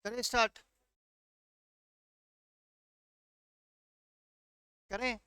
करें स्टार्ट? करें।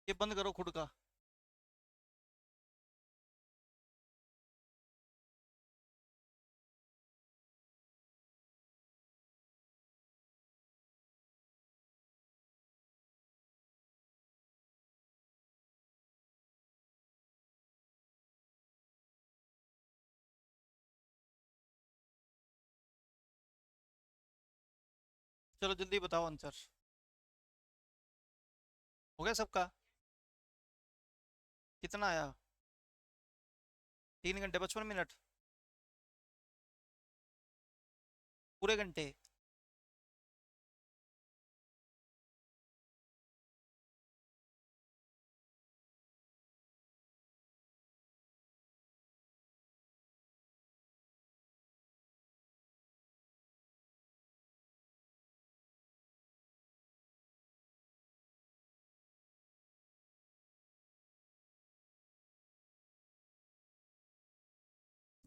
ये बंद करो खुद का। चलो जल्दी बताओ आंसर। हो गया सबका? कितना आया? 3 घंटे 55 मिनट? पूरे घंटे?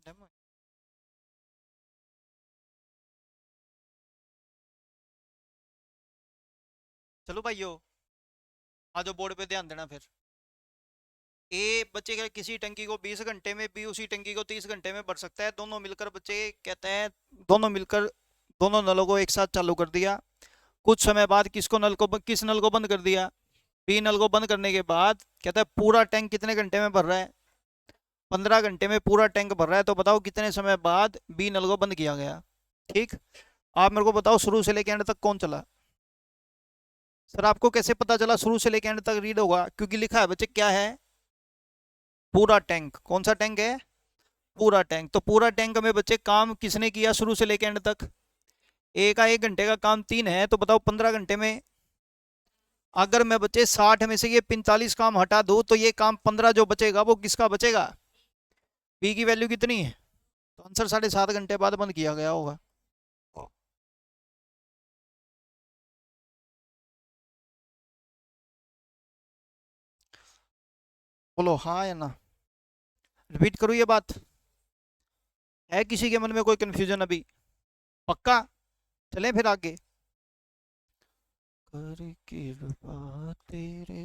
डेमो। चलो भाइयों, आ जाओ बोर्ड पे ध्यान देना फिर। ए बच्चे का किसी टंकी को 20 घंटे में, बी उसी टंकी को 30 घंटे में भर सकता है। दोनों मिलकर बच्चे कहते हैं, दोनों मिलकर दोनों नलों को एक साथ चालू कर दिया। कुछ समय बाद किस नल को बंद कर दिया? बी नल को बंद करने के बाद कहता है पूरा टैंक कितने घंटे में भर रहा है? 15 घंटे में पूरा टैंक भर रहा है। तो बताओ कितने समय बाद बी नल को बंद किया गया? ठीक। आप मेरे को बताओ शुरू से लेकर एंड तक कौन चला? सर आपको कैसे पता चला शुरू से लेकर एंड तक रीड होगा? क्योंकि लिखा है बच्चे, क्या है? पूरा टैंक। कौन सा टैंक है? पूरा टैंक। तो पूरा टैंक में बच्चे काम किसने किया शुरू से लेकर एंड तक? ए का 1 घंटे का काम 3 है, तो बताओ 15 घंटे में। अगर मैं बच्चे 60 में से ये 45 काम हटा दूं तो ये काम 15 जो बचेगा वो किसका बचेगा? बी की वैल्यू कितनी है? तो आंसर 7.5 घंटे बाद बंद किया गया होगा। बोलो हाँ या ना। रिपीट करूँ ये बात? है किसी के मन में कोई कंफ्यूजन अभी? पक्का? चलें फिर आगे। कर कृपा तेरे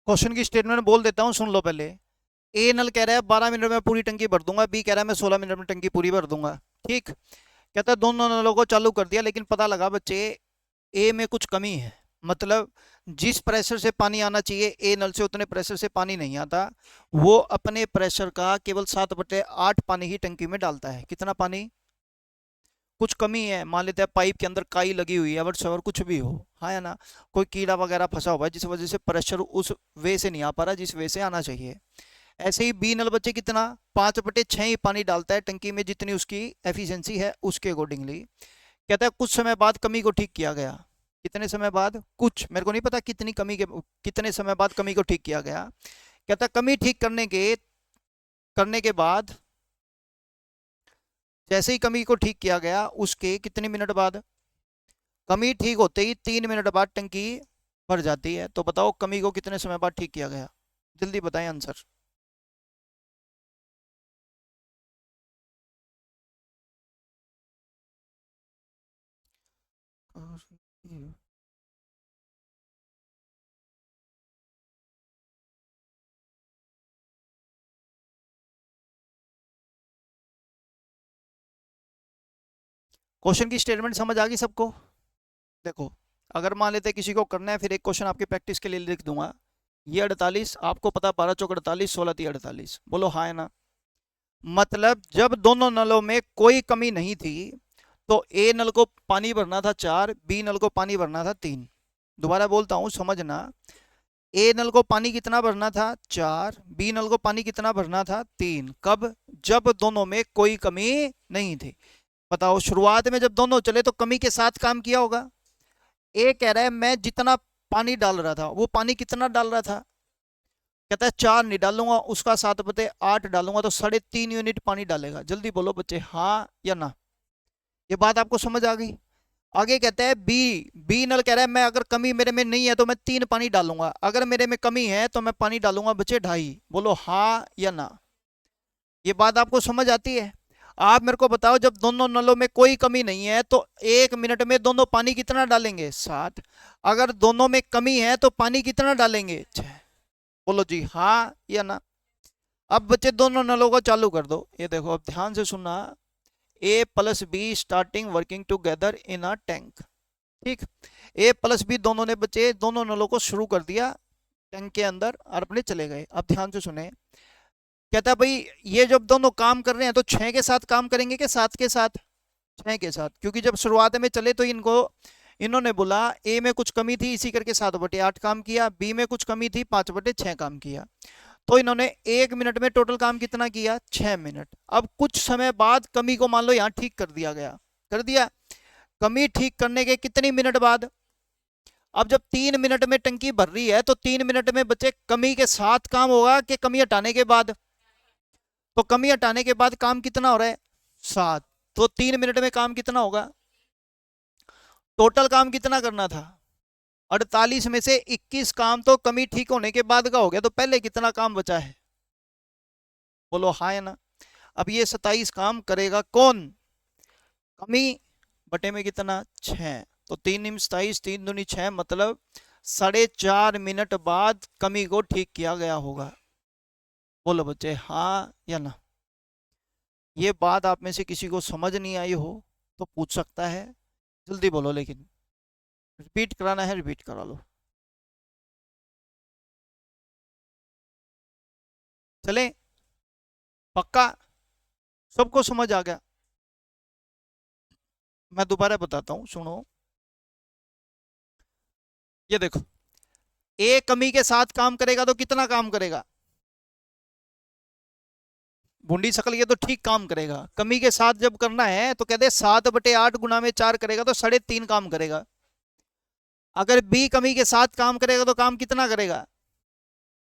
क्वेश्चन की स्टेटमेंट बोल देता हूँ, सुन लो पहले। ए नल कह रहा है 12 मिनट में पूरी टंकी भर दूंगा, बी कह रहा है मैं 16 मिनट में टंकी पूरी भर दूंगा। ठीक, कहता है दोनों नलों को चालू कर दिया, लेकिन पता लगा बच्चे ए में कुछ कमी है। मतलब जिस प्रेशर से पानी आना चाहिए ए नल से, उतने प्रेशर से पानी नहीं आता। वो अपने प्रेशर का केवल 7/8 पानी ही टंकी में डालता है। कितना पानी? कुछ कमी है, मान लेते हैं पाइप के अंदर काई लगी हुई है, बट सवर कुछ भी हो, हाँ या ना, कोई कीड़ा वगैरह फंसा हुआ है जिस वजह से प्रेशर उस वे से नहीं आ पा रहा जिस वे से आना चाहिए। ऐसे ही बी नल बच्चे कितना 5/6 ही पानी डालता है टंकी में, जितनी उसकी एफिशिएंसी है उसके अकॉर्डिंगली। कहता है कुछ समय बाद कमी को ठीक किया गया। कितने समय बाद? कुछ, मेरे को नहीं पता कितनी कमी के कितने समय बाद कमी को ठीक किया गया। कहता है कमी ठीक करने के बाद, जैसे ही कमी को ठीक किया गया उसके कितने मिनट बाद, कमी ठीक होते ही 3 मिनट बाद टंकी भर जाती है। तो बताओ कमी को कितने समय बाद ठीक किया गया? जल्दी बताएं आंसर। क्वेश्चन की स्टेटमेंट समझ आ गई सबको? देखो, अगर मान लेते हैं किसी को करना है, फिर एक क्वेश्चन आपके प्रैक्टिस के लिए लिख दूंगा। ये 48, आपको पता 12 चौक 48, 16 3 48, बोलो हाँ है ना। मतलब जब दोनों नलों में कोई कमी नहीं थी, तो ए नल को पानी भरना था 4, बी नल को पानी भरना था 3। दोबारा बोलता हूं समझना, ए नल को पानी कितना भरना था 4, बी नल को पानी कितना भरना था 3। कब? जब दोनों में कोई कमी नहीं थी। बताओ शुरुआत में जब दोनों चले तो कमी के साथ काम किया होगा। ए कह रहा है मैं जितना पानी डाल रहा था, वो पानी कितना डाल रहा था? कहता है 4 नहीं डालूंगा, उसका 7/8 डालूंगा, तो 3.5 यूनिट पानी डालेगा। जल्दी बोलो बच्चे हाँ या ना। ये बात आपको समझ आ गई? आगे कहता है बी बी नल कह रहा है मैं अगर कमी मेरे में नहीं है तो मैं 3 पानी डालूंगा, अगर मेरे में कमी है तो मैं पानी डालूंगा बच्चे 2.5। बोलो हाँ या ना। ये बात आपको समझ आती है? आप मेरे को बताओ, जब दोनों नलों में कोई कमी नहीं है तो 1 मिनट में दोनों पानी कितना डालेंगे? 7। अगर दोनों में कमी है तो पानी कितना डालेंगे? 6। बोलो जी हाँ या ना। अब बच्चे दोनों नलों को चालू कर दो। ये देखो अब ध्यान से सुनना, A plus B starting working together in a tank. ठीक, ए प्लस बी दोनों ने बच्चे दोनों नलों को शुरू कर दिया टैंक के अंदर और अपने चले गए। अब ध्यान से सुने, कहता है भाई ये जब दोनों काम कर रहे हैं तो 6 के साथ काम करेंगे कि 7 के साथ? 6 के साथ, क्योंकि जब शुरुआत में चले तो इन्होंने बोला ए में कुछ कमी थी, इसी करके 7/8 काम किया, बी में कुछ कमी थी 5/6 काम किया। तो इन्होंने 1 मिनट में टोटल काम कितना किया? 6 मिनट। अब कुछ समय बाद कमी को मान लो यहाँ ठीक कर दिया गया, कर दिया। कमी ठीक करने के कितनी मिनट बाद? अब जब 3 मिनट में टंकी भर रही है तो 3 मिनट में बच्चे कमी के साथ काम होगा कि कमी हटाने के बाद? तो कमी हटाने के बाद काम कितना हो रहा है? 7। तो 3 मिनट में काम कितना होगा? टोटल काम कितना करना था? 48 में से 21 काम तो कमी ठीक होने के बाद का हो गया, तो पहले कितना काम बचा है? बोलो हाँ या ना। अब ये 27 काम करेगा कौन? कमी बटे में कितना? 6। तो 3 × 27, 3 दूनी 6, मतलब 4.5 मिनट बाद कमी को ठीक किया गया होगा। बोलो बच्चे हाँ या ना। ये बात आप में से किसी को समझ नहीं आई हो तो पूछ सकता है, जल्दी बोलो, लेकिन रिपीट कराना है रिपीट करा लो। चले? पक्का सबको समझ आ गया? मैं दोबारा बताता हूँ, सुनो। ये देखो, ए कमी के साथ काम करेगा तो कितना काम करेगा? बूंदी शकल ये तो ठीक काम करेगा। कमी के साथ जब करना है तो कहते 7/8 गुना में 4 करेगा तो 3.5 काम करेगा। अगर बी कमी के साथ काम करेगा तो काम कितना करेगा?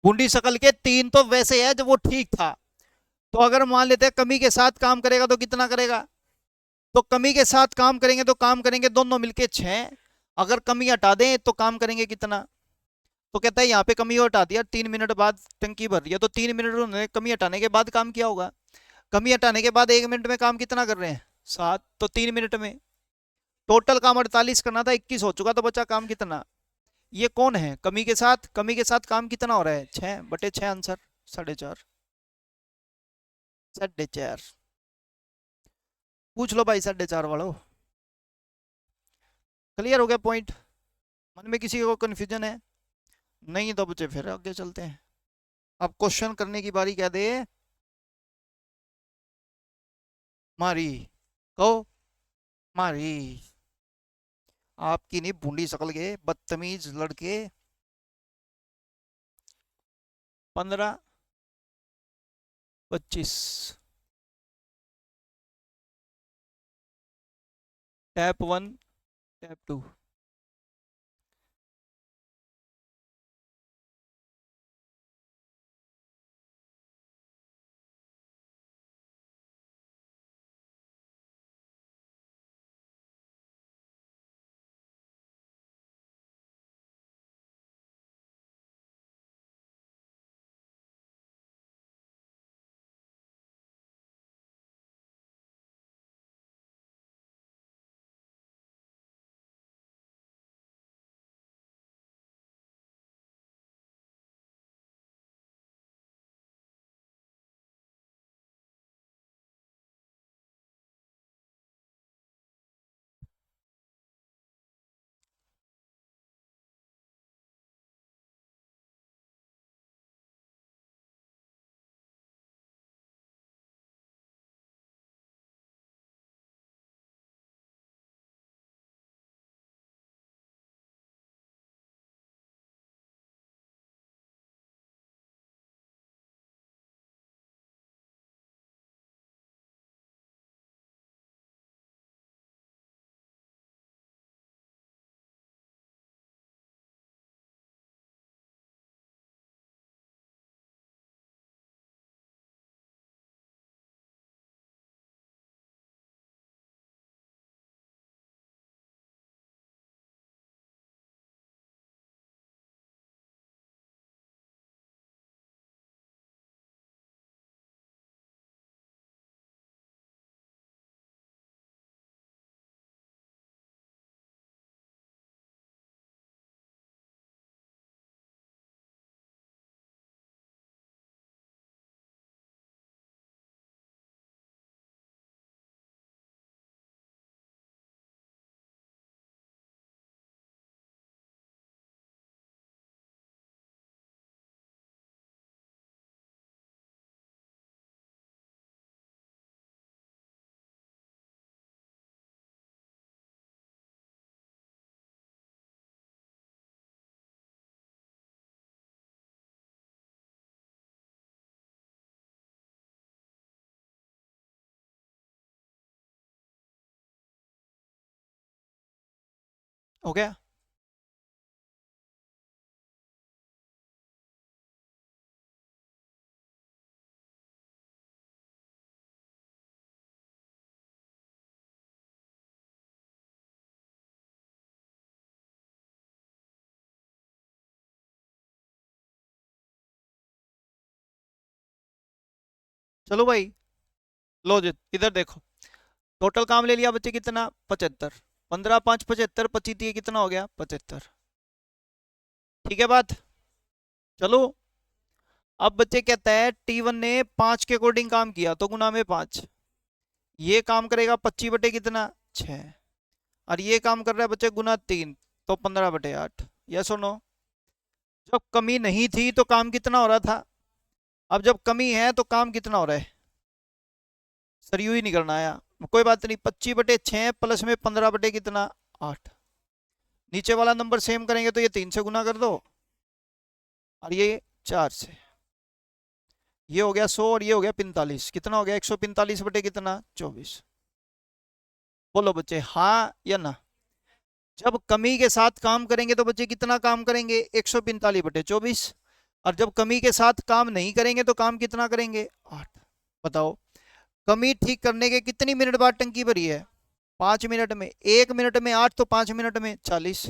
बूंदी शकल के 3 तो वैसे है जब वो ठीक था। तो अगर मान लेते हैं कमी के साथ काम करेगा तो कितना करेगा? तो कमी के साथ काम करेंगे तो काम करेंगे दोनों मिलके 6। अगर कमी हटा दें तो काम करेंगे कितना? तो कहता है यहाँ पे कमी हटा दिया, 3 मिनट बाद टंकी भर रही है, तो 3 मिनट उन्होंने कमी हटाने के बाद काम किया होगा। कमी हटाने के बाद 1 मिनट में काम कितना कर रहे हैं? 7। तो 3 मिनट में टोटल काम 48 करना था, 21 हो चुका, तो बचा काम कितना? ये कौन है? कमी के साथ काम कितना हो रहा है? 6/6 आंसर 4.5। 4.5 पूछ लो भाई 4.5 वालों। क्लियर हो गया पॉइंट? मन में किसी को कंफ्यूजन है? नहीं तो बच्चे फिर आगे चलते हैं। अब क्वेश्चन करने की बारी क्या दे मारी, कहो मारी। आपकी नहीं बूंदी शकल के बदतमीज लड़के। 15-25 टैप 1 टैप 2। हो गया? चलो भाई, लो जी इधर देखो। टोटल काम ले लिया बच्चे कितना? 75। 15×5 = 75, 25 कितना हो गया? 75। ठीक है बात? चलो अब बच्चे कहता है T1 ने 5 के अकॉर्डिंग काम किया तो गुना में 5। ये काम करेगा 25/कितना? 6। और ये काम कर रहा है बच्चे गुना 3 तो 15/8। यस और नो? जब कमी नहीं थी तो काम कितना हो रहा था? अब जब कमी है तो काम कितना हो रहा है? सर यूं ही नहीं करना आया, कोई बात नहीं। 25/6 प्लस में 15/कितना? 8। नीचे वाला नंबर सेम करेंगे तो ये 3 से गुना कर दो और ये 4 से। ये हो गया 100 और ये हो गया 45। कितना हो गया? 145/कितना? 24। बोलो बच्चे हाँ या ना? जब कमी के साथ काम करेंगे तो बच्चे कितना काम करेंगे? 145/24। और जब कमी के साथ काम नहीं करेंगे तो काम कितना करेंगे? 8। बताओ कमी ठीक करने के कितनी मिनट बाद टंकी भरी है? 5 मिनट में। 1 मिनट में 8 तो 5 मिनट में 40।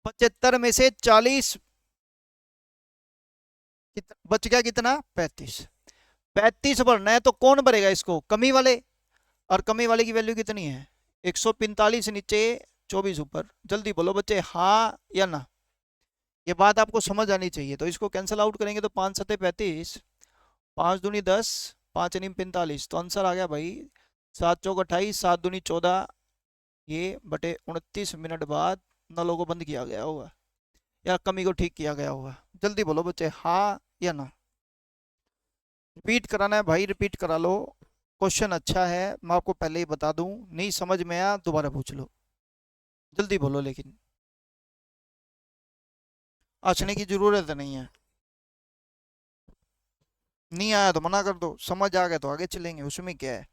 75 में से 40 बच गया कितना? 35। 35 भरना है तो कौन भरेगा इसको? कमी वाले। और कमी वाले की वैल्यू कितनी है? 145 नीचे 24 ऊपर। जल्दी बोलो बच्चे हाँ या ना? ये बात आपको समझ आनी चाहिए। तो इसको कैंसिल आउट करेंगे तो 5 7 35, 5 दूनी 10, 5 9 45, तो आंसर आ गया भाई 7 चौक 28, 7 दूनी 14, ये बटे 29 मिनट बाद नलों को बंद किया गया होगा या कमी को ठीक किया गया होगा। जल्दी बोलो बच्चे, हाँ या ना। रिपीट कराना है भाई, रिपीट करा लो। क्वेश्चन अच्छा है, मैं आपको पहले ही बता दूं, नहीं समझ में आया दोबारा पूछ लो। जल्दी बोलो लेकिन, हंसने की जरूरत नहीं है। नहीं आया तो मना कर दो, समझ आ गया तो आगे चलेंगे, उसमें क्या है।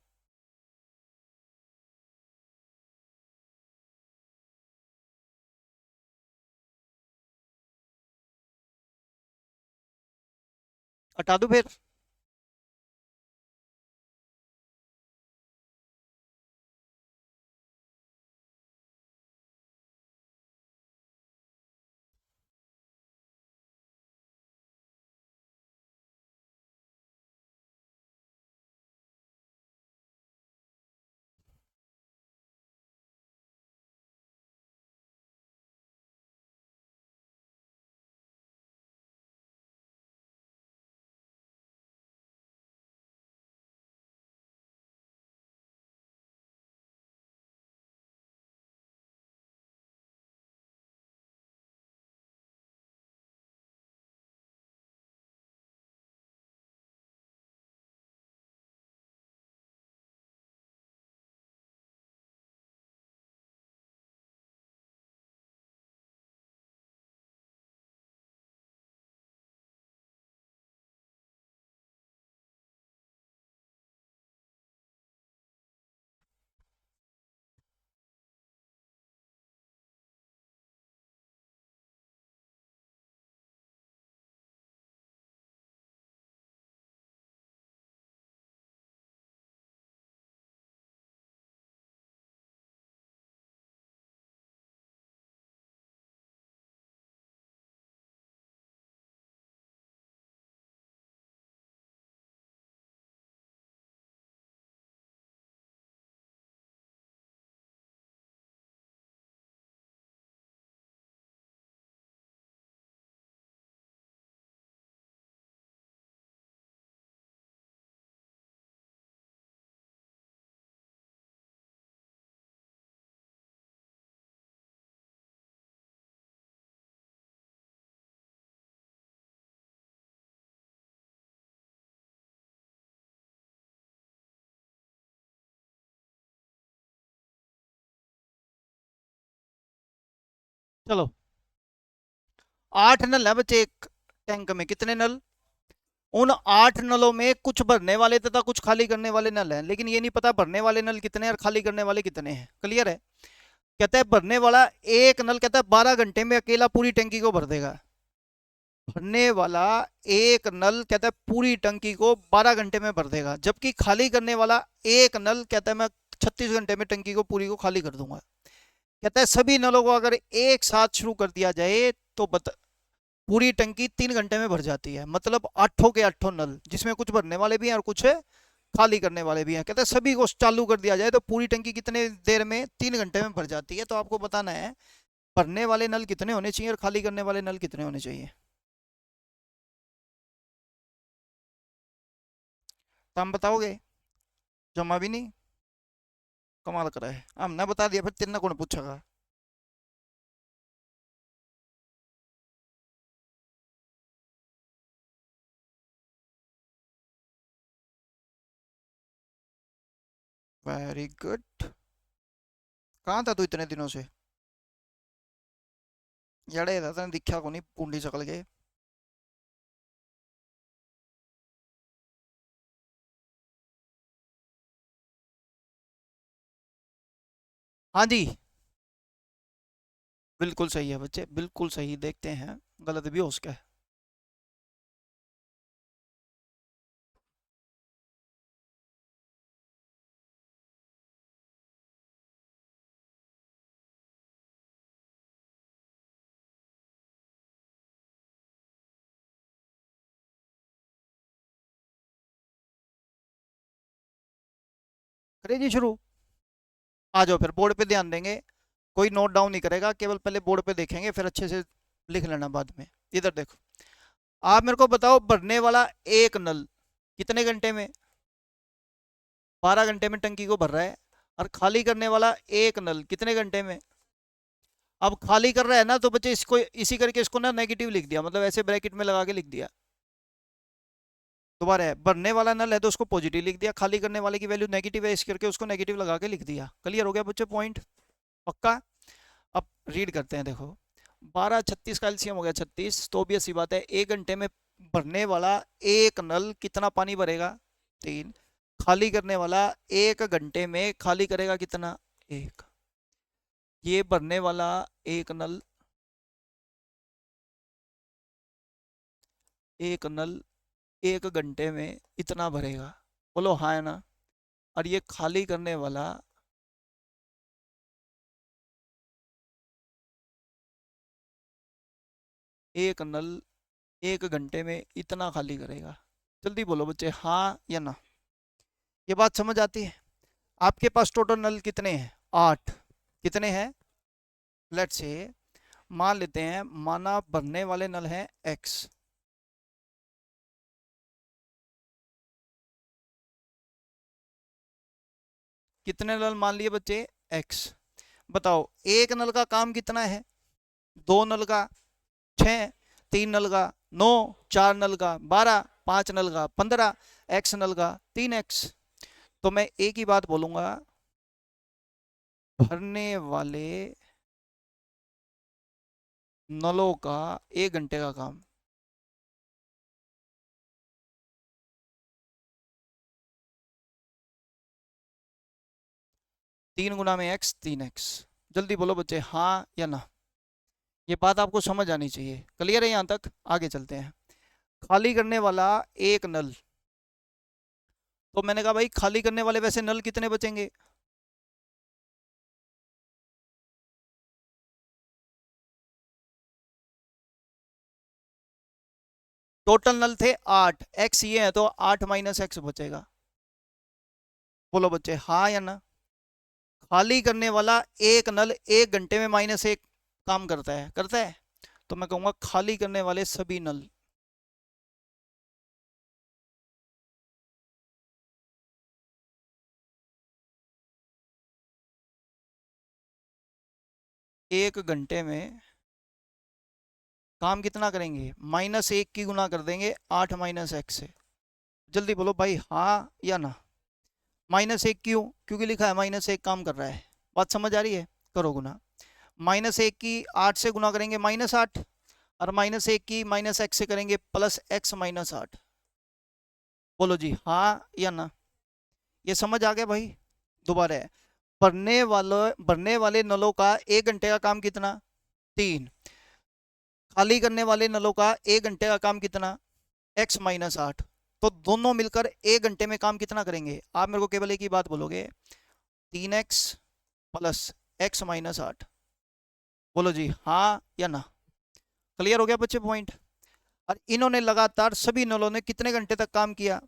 हटा दूं फिर? चलो, 8 नल है बच्चे एक टैंक में। कितने नल? उन 8 नलों में कुछ भरने वाले तथा कुछ खाली करने वाले नल हैं, लेकिन ये नहीं पता भरने वाले नल कितने हैं और खाली करने वाले कितने हैं। क्लियर है? कहता है भरने वाला एक नल, कहता है 12 घंटे में अकेला पूरी टंकी को भर देगा। भरने वाला एक नल कहता है पूरी टंकी को 12 घंटे में भर देगा, जबकि खाली करने वाला एक नल कहता है मैं 36 घंटे में टंकी को पूरी को खाली कर दूंगा। कहता है सभी नलों को अगर एक साथ शुरू कर दिया जाए तो पूरी टंकी 3 घंटे में भर जाती है। मतलब आठों के आठों नल, जिसमें कुछ भरने वाले भी हैं और कुछ खाली करने वाले भी हैं, कहते हैं सभी को चालू कर दिया जाए तो पूरी टंकी कितने देर में? 3 घंटे में भर जाती है। तो आपको बताना है भरने वाले नल कितने होने चाहिए और खाली करने वाले नल कितने होने चाहिए। तो हम बताओगे? जमा भी नहीं? कमाल करा है, हमने बता दिया, फिर तेरे कौन पूछेगा। Very good. कहाँ था तू इतने दिनों से? जड़े था, तेने दिखा को नहीं पूंडी शकल के। हाँ जी, बिल्कुल सही है बच्चे, बिल्कुल सही। देखते हैं गलत भी हो उसका है। करिए जी शुरू। आ जाओ फिर, बोर्ड पे ध्यान देंगे। कोई नोट डाउन नहीं करेगा, केवल पहले बोर्ड पे देखेंगे फिर अच्छे से लिख लेना बाद में। इधर देखो, आप मेरे को बताओ, भरने वाला एक नल कितने घंटे में? 12 घंटे में टंकी को भर रहा है। और खाली करने वाला एक नल कितने घंटे में? अब खाली कर रहा है ना, तो बच्चे इसको इसी करके इसको ना नेगेटिव लिख दिया, मतलब ऐसे ब्रैकेट में लगा के लिख दिया। दोबारा है, भरने वाला नल है तो उसको पॉजिटिव लिख दिया, खाली करने वाले की वैल्यू नेगेटिव है इस करके उसको नेगेटिव लगा के लिख दिया। क्लियर हो गया बच्चे पॉइंट? पक्का? अब रीड करते हैं, देखो 12 36 का एलसीएम हो गया 36, तो भी ऐसी बात है, 1 घंटे में भरने वाला एक नल कितना पानी भरेगा? 3। खाली करने वाला 1 घंटे में खाली करेगा कितना? 1। ये भरने वाला एक नल, एक नल 1 घंटे में इतना भरेगा, बोलो हाँ है ना? और ये खाली करने वाला एक नल 1 घंटे में इतना खाली करेगा। जल्दी बोलो बच्चे, हाँ या ना? ये बात समझ आती है? आपके पास टोटल नल कितने हैं? 8। कितने हैं? लेट्स से मान लेते हैं, माना भरने वाले नल हैं x। कितने नल मान लिए बच्चे? x। बताओ एक नल का काम कितना है? 2 नल का 6, 3 नल का 9, 4 नल का 12, 5 नल का 15, x नल का 3x। तो मैं एक ही बात बोलूंगा, भरने वाले नलों का 1 घंटे का काम। 3 गुना में x, 3x। जल्दी बोलो बच्चे, हाँ या ना? ये बात आपको समझ आनी चाहिए। क्लियर है यहाँ तक? आगे चलते हैं। खाली करने वाला एक नल, तो मैंने कहा भाई खाली करने वाले वैसे नल कितने बचेंगे? टोटल नल थे 8, x ये है तो 8 माइनस एक्स बचेगा। बोलो बच्चे, हाँ या ना? खाली करने वाला एक नल 1 घंटे में -1 काम करता है, करता है? तो मैं कहूंगा खाली करने वाले सभी नल 1 घंटे में काम कितना करेंगे? -1 की गुना कर देंगे 8 माइनस एक्स से। जल्दी बोलो भाई, हाँ या ना? -1 क्यों? क्योंकि लिखा है -1 काम कर रहा है। बात समझ आ रही है? करो गुना। -1 की 8 से गुना करेंगे -8, और -1 की -x से करेंगे +x-8। बोलो जी, हाँ या ना? ये समझ आ गया भाई? दोबारा है, भरने वाले नलों का 1 घंटे का काम कितना? 3। खाली करने वाले नलों का 1 घंटे का काम कितना? x-8। तो दोनों मिलकर 1 घंटे में काम कितना करेंगे? आप मेरे को केवल एक ही बात बोलोगे, 3x प्लस x-8। बोलो जी, हाँ या ना? क्लियर हो गया बच्चे पॉइंट? और इन्होंने लगातार सभी नलों ने कितने घंटे तक काम किया?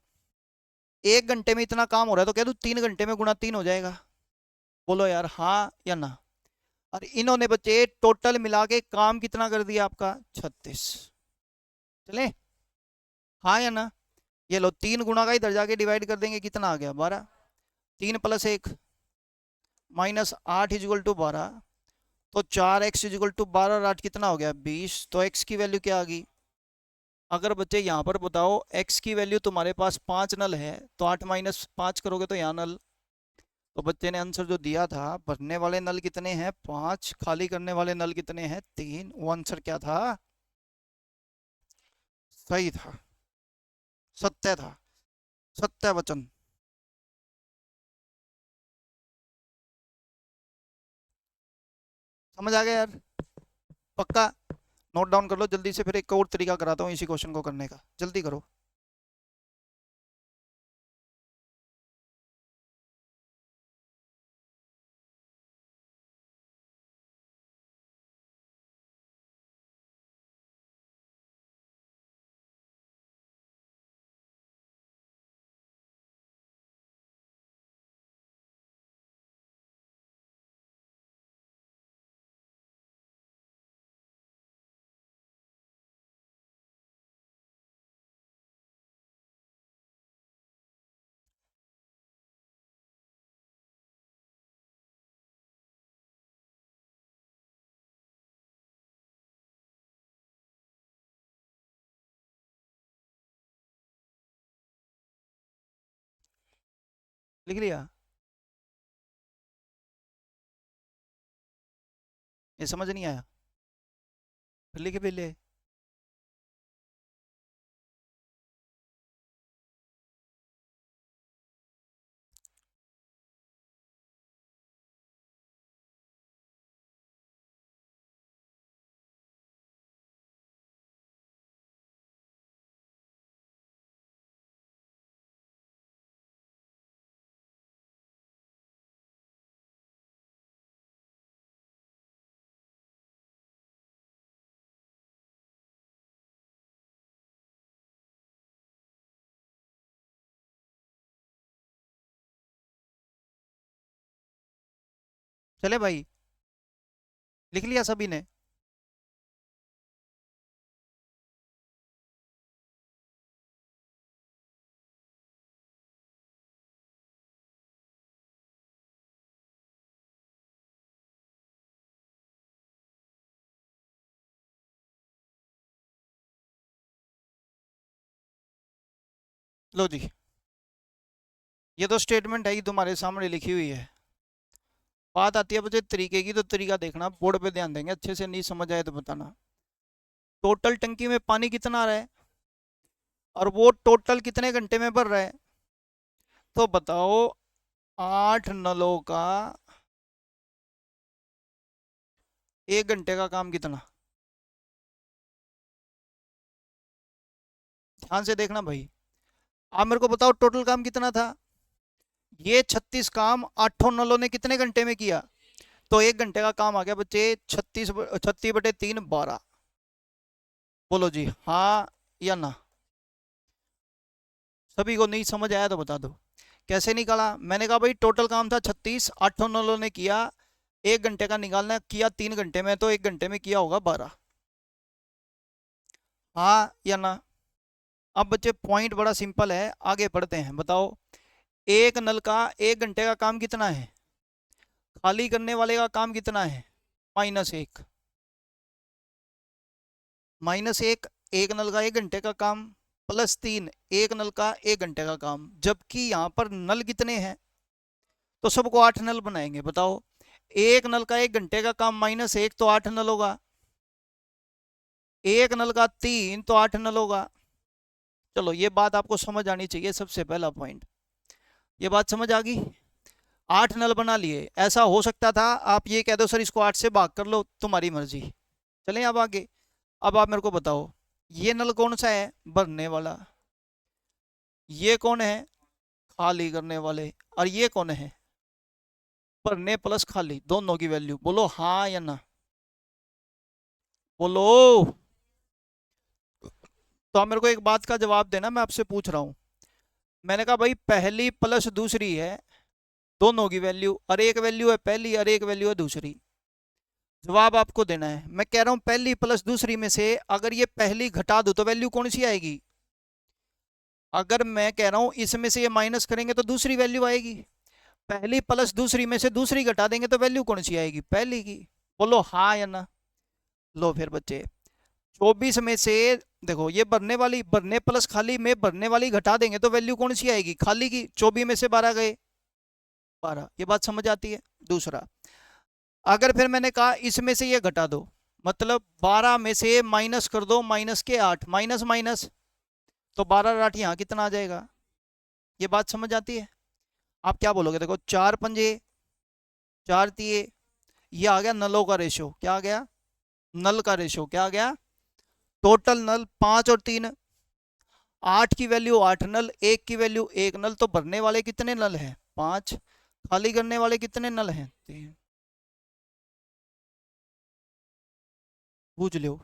1 घंटे में इतना काम हो रहा है तो कह दूं 3 घंटे में गुणा 3 हो जाएगा। बोलो यार, हाँ या ना? और इन्होंने बच्चे टोटल मिला के काम कितना कर दिया आपका? 36। चले, हाँ या ना? ये लो, 3 गुणा का इधर जाके डिवाइड कर देंगे, कितना आ गया? 12। 3 + 1 -8 = 12। तो 4x = 12 और 8 कितना हो गया? 20। तो x की वैल्यू क्या आ गई? अगर बच्चे यहाँ पर बताओ x की वैल्यू, तुम्हारे पास 5 नल है तो 8 माइनस 5 करोगे तो यहाँ नल। तो बच्चे ने आंसर जो दिया था, भरने वाले नल कितने हैं? 5, खाली करने वाले नल कितने हैं? 3। वो आंसर क्या था? सही था, सत्य था, सत्य वचन। समझ आ गया यार? पक्का? नोट डाउन कर लो जल्दी से, फिर एक और तरीका कराता हूँ इसी क्वेश्चन को करने का, जल्दी करो। लिख लिया? ये समझ नहीं आया? फिर लिखे पहले। चले भाई, लिख लिया सभी ने? लो जी, ये तो स्टेटमेंट है ही तुम्हारे सामने लिखी हुई है। बात आती है बच्चे तरीके की, तो तरीका देखना, बोर्ड पे ध्यान देंगे, अच्छे से नहीं समझ आए तो बताना। टोटल टंकी में पानी कितना आ रहा है और वो टोटल कितने घंटे में भर रहा है? तो बताओ, 8 नलों का 1 घंटे का काम कितना? ध्यान से देखना भाई। आप मेरे को बताओ टोटल काम कितना था? ये 36 काम 8 नलों ने कितने घंटे में किया? तो 1 घंटे का काम आ गया बच्चे 36 बटे 3 12। बोलो जी हाँ या ना? सभी को नहीं समझ आया तो बता दो। कैसे निकाला? मैंने कहा भाई टोटल काम था 36, 8 नलों ने किया, 1 घंटे का निकालना है, किया 3 घंटे में, तो 1 घंटे में किया होगा 12। हाँ या ना? अब बच्चे पॉइंट बड़ा सिंपल है, आगे पढ़ते हैं। बताओ, एक नल का 1 घंटे का काम कितना है? खाली करने वाले का काम कितना है? -1। -1, एक नल का 1 घंटे का काम, +3 एक नल का 1 घंटे का काम। जबकि यहाँ पर नल कितने हैं? तो सबको 8 नल बनाएंगे। बताओ, एक नल का 1 घंटे का काम -1 तो 8 नल होगा, एक नल का 3 तो 8 नल होगा। चलो, ये बात आपको समझ आनी चाहिए, सबसे पहला पॉइंट। ये बात समझ आ गई? 8 नल बना लिए। ऐसा हो सकता था आप ये कह दो सर इसको 8 से भाग कर लो, तुम्हारी मर्जी। चलें अब आगे। अब आप मेरे को बताओ, ये नल कौन सा है? भरने वाला। ये कौन है? खाली करने वाले। और ये कौन है? भरने प्लस खाली, दोनों की वैल्यू। बोलो हाँ या ना? बोलो। तो आप मेरे को एक बात का जवाब देना, मैं आपसे पूछ रहा हूँ। मैंने कहा भाई पहली प्लस दूसरी है, दोनों की वैल्यू, और एक वैल्यू है पहली और एक वैल्यू है दूसरी। जवाब आपको देना है। मैं कह रहा हूं पहली प्लस दूसरी में से अगर ये पहली घटा दो तो वैल्यू कौन सी आएगी? अगर मैं कह रहा हूं इसमें से ये माइनस करेंगे तो दूसरी वैल्यू आएगी। पहली प्लस दूसरी में से दूसरी घटा देंगे तो वैल्यू कौन सी आएगी? पहली की। बोलो हाँ या ना? लो फिर बच्चे, 24 में से देखो, ये भरने प्लस खाली में भरने वाली घटा देंगे तो वैल्यू कौन सी आएगी? खाली की। 24 में से 12 गए, 12। ये बात समझ आती है? दूसरा, अगर फिर मैंने कहा इसमें से ये घटा दो, मतलब 12 में से माइनस कर दो, -8, माइनस माइनस, तो 12 और 8 यहाँ कितना आ जाएगा? ये बात समझ आती है? आप क्या बोलोगे? देखो, 4 पंजे 4 तिये, ये आ गया नलों का रेशो। क्या आ गया? नल का रेशो। क्या आ गया? टोटल नल 5 और 3। 8 की वैल्यू 8 नल, 1 की वैल्यू 1 नल। तो भरने वाले कितने नल हैं? 5। खाली करने वाले कितने नल हैं? 3। पूछ लो।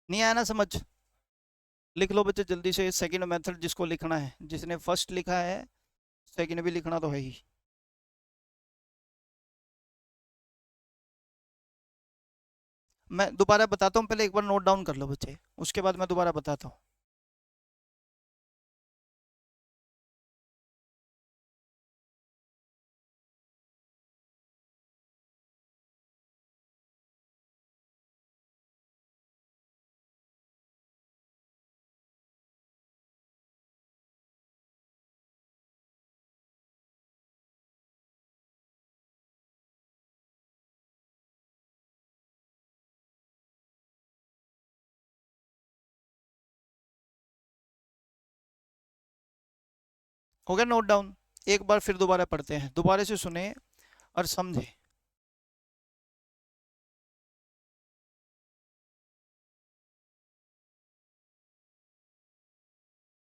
नहीं आया ना समझ? लिख लो बच्चे जल्दी से सेकंड मेथड, जिसको लिखना है। जिसने फर्स्ट लिखा है, सेकंड भी लिखना तो है ही। मैं दोबारा बताता हूँ, पहले एक बार नोट डाउन कर लो बच्चे, उसके बाद मैं दोबारा बताता हूँ। हो गया नोट डाउन? एक बार फिर दोबारा पढ़ते हैं, दोबारा से सुने और समझे।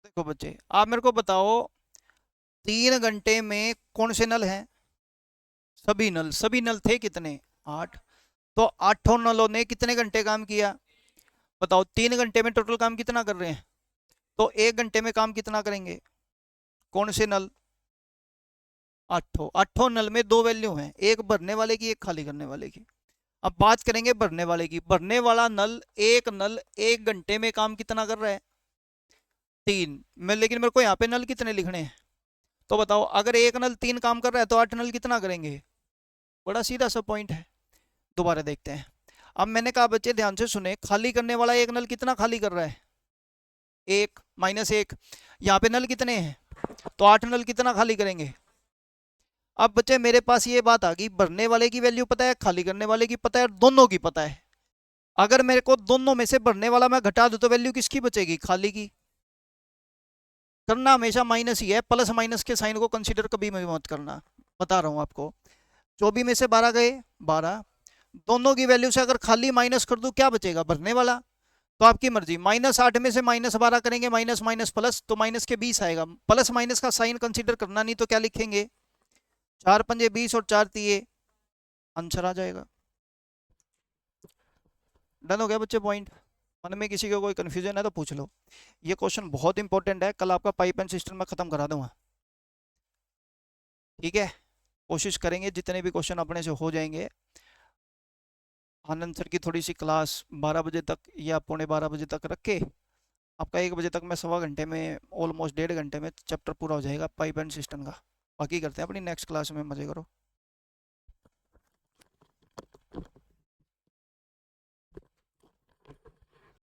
देखो बच्चे, आप मेरे को बताओ 3 घंटे में कौन से नल हैं? सभी नल। सभी नल थे कितने? 8। तो आठों नलों ने कितने घंटे काम किया? बताओ 3 घंटे में टोटल काम कितना कर रहे हैं? तो 1 घंटे में काम कितना करेंगे? कौन से नल? आठों। आठों नल में दो वैल्यू हैं, एक भरने वाले की, एक खाली करने वाले की। अब बात करेंगे भरने वाले की। भरने वाला नल, एक नल 1 घंटे में काम कितना कर रहा है? 3। मैं लेकिन मेरे को यहाँ पे नल कितने लिखने हैं? तो बताओ, अगर एक नल 3 काम कर रहा है तो 8 नल कितना करेंगे? बड़ा सीधा सा पॉइंट है। दोबारा देखते हैं। अब मैंने कहा बच्चे ध्यान से सुने, खाली करने वाला एक नल कितना खाली कर रहा है? 1 -1। यहाँ पे नल कितने हैं? तो 8 नल कितना खाली करेंगे? अब बच्चे मेरे पास ये बात आ गई, भरने वाले की वैल्यू पता है, खाली करने वाले की पता है, दोनों की पता है। अगर मेरे को दोनों में से भरने वाला मैं घटा दूं तो वैल्यू किसकी बचेगी? खाली की। करना हमेशा माइनस ही है, प्लस माइनस के साइन को कंसीडर कभी भी मत करना, बता रहा हूं आपको। 24 में से 12 गए 12। दोनों की वैल्यू से अगर खाली माइनस कर दूं, क्या बचेगा? भरने वाला। तो आपकी मर्जी, -8 में से -12 करेंगे, माइनस माइनस प्लस, तो माइनस के 20 आएगा। प्लस माइनस का साइन कंसीडर करना नहीं तो क्या लिखेंगे? 4 पंजे 20 और 4 तिये, आंसर आ जाएगा। डन हो गया बच्चे पॉइंट? मन में किसी को कोई कंफ्यूजन है तो पूछ लो। ये क्वेश्चन बहुत इंपॉर्टेंट है, कल आपका पाइप एंड सिस्टम में खत्म करा दूंगा। ठीक है, कोशिश करेंगे जितने भी क्वेश्चन अपने से हो जाएंगे। आनंद सर की थोड़ी सी क्लास 12 बजे तक या पौने 12 बजे तक रख के, आपका 1 बजे तक मैं सवा घंटे में, ऑलमोस्ट 1.5 घंटे में चैप्टर पूरा हो जाएगा पाइप एंड सिस्टम का। बाकी करते हैं अपनी नेक्स्ट क्लास में, मजे करो।